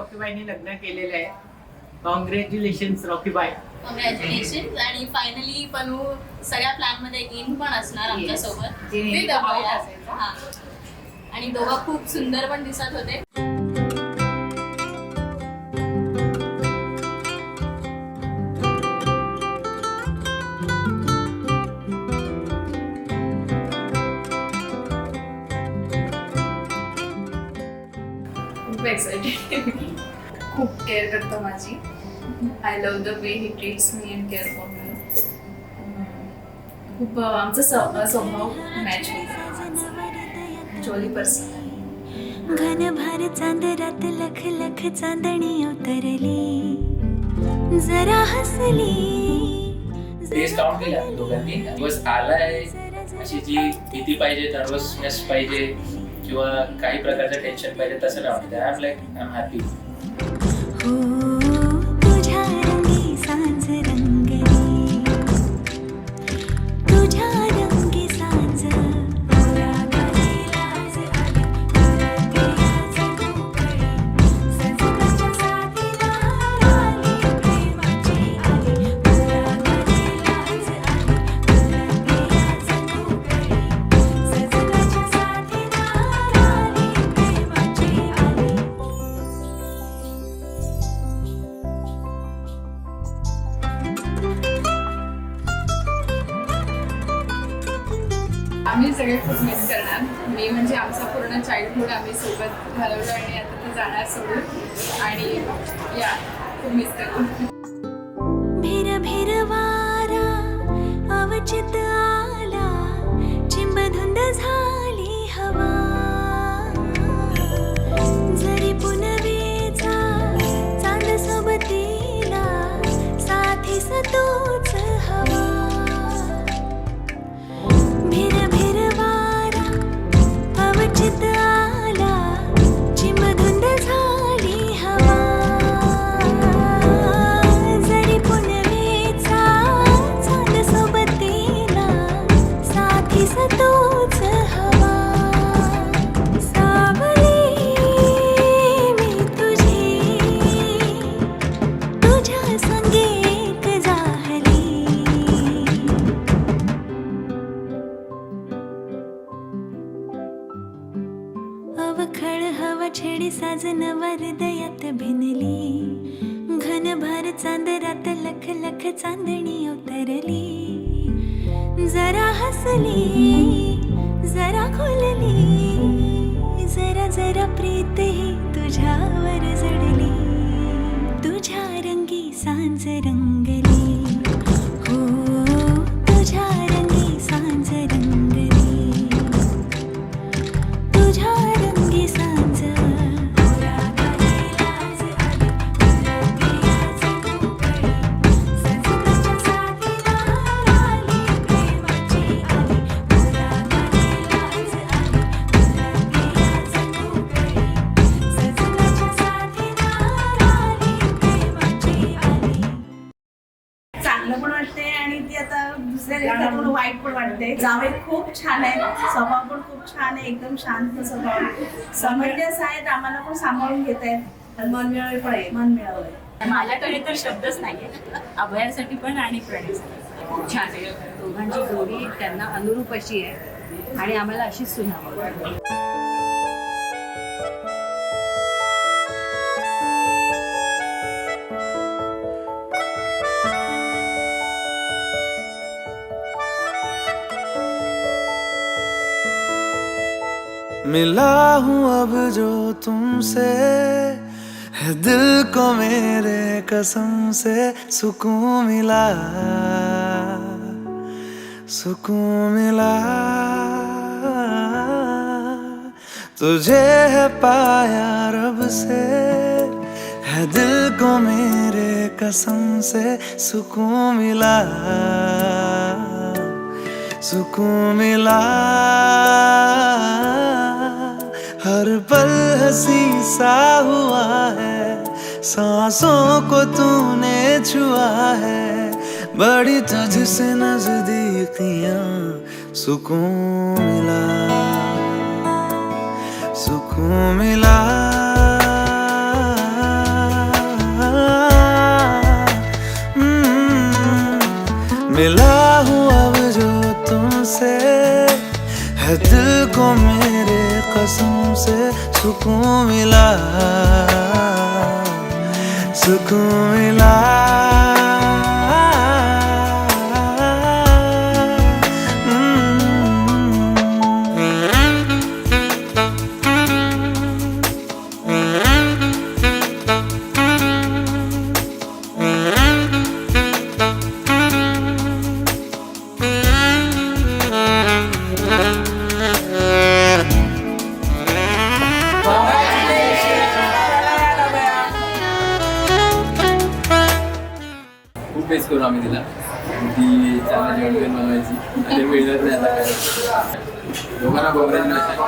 रॉकीबाईने लग्न केलेलं आहे. कॉंग्रॅच्युलेशन्स रॉकीबाई. कॉंग्रॅच्युलेशन. आणि फायनली पनू सगळ्या प्लॅन मध्ये इन पण असणार आमच्या सोबत. जे नेहमी out असायचा. आणि दोघं खूप सुंदर पण दिसत होते. खूप एक्साइटेड. खूप केअर करतो माझी. I love the way he treats me and care for me. खूप आमचा स्वभाव मॅच होतो. Jolly person. घनभार चांदरात लख लख चांदणी उतरली, जरा हसली. डेज काउंट केला दोघांनी. दिवस आलाय अशी जी भीती पाहिजे, नर्वसनेस पाहिजे किंवा काही प्रकारचं टेन्शन पाहिजे तसं नाही वाटतं. I am like I am happy. हो तुझ्या रंगी सांज रंगली, तुझ्या रंगी सांज. आम्ही सगळे खूप मिस करणार. मी म्हणजे आमचा पूर्ण चाइल्डहुड आम्ही सोबत घालवलं आणि आता ते जाणार सोडून. आणि या खूप मिस करतो. भिर भिर वारा अवचित आला, चिंबधुंद झाली हवा. जरी पुनवेचा चांद सोबतीला, साथीस तूच हवा. भिर भिर वारा अवचित आला, चिंबधुंद झाली हवा. जरी पुनवेचा चांद सोबतीला, साथीस तूच हवा. सावली मी तुझी, तुझ्या संगे एक जाहली. अवखळ हवा छेडी साजन हृदयात भिनली, घनभार चांदरात लख लख चांदणी उतरली. जरा हसली, जरा खुलली, जरा जरा प्रीत ही तुझ्यावर जडली. तुझ्या रंगी सांज रंगली, हो तुझ्या रंगी सांज रंगली, तुझ्या रंगी सांज. चांगलं पण वाटते आणि ती आता दुसऱ्या दिवसातून वाईट पण वाटते. जावई खूप छान आहे, स्वभाव पण खूप छान आहे, एकदम शांत स्वभाव, समंजस आहेत, आम्हाला पण सांभाळून घेत आहेत. मन मिळावे पण आहे, मन मिळावं. माझ्याकडे तर शब्दच नाहीये अभयासाठी पण आणि प्रणयसाठी. खूप छान आहे. दोघांची जोडी त्यांना अनुरूप अशी आहे आणि आम्हाला अशीच सुनावं. मिला हूँ अब जो तुमसे, है दिल को मेरे कसम से सुकून मिला, सुकून मिला. तुझे है पाया रब से, है दिल को मेरे कसम से सुकून मिला, सुकून मिला. हर पल हंसी सा हुआ है, सांसों को तूने छुआ है. बड़ी तुझसे नजदीकियां, सुकून मिला, सुकून मिला. मिला हूँ अब जो तुमसे, है दिल को मेरे कसम से सुकून मिला, सुकून मिला। खूप फेस करू आम्ही तिला, ती चांगलं जेवण पण बनवायची आणि मिळणार नाही आता काय. दोघांना कॉंग्रॅच्युलेशन.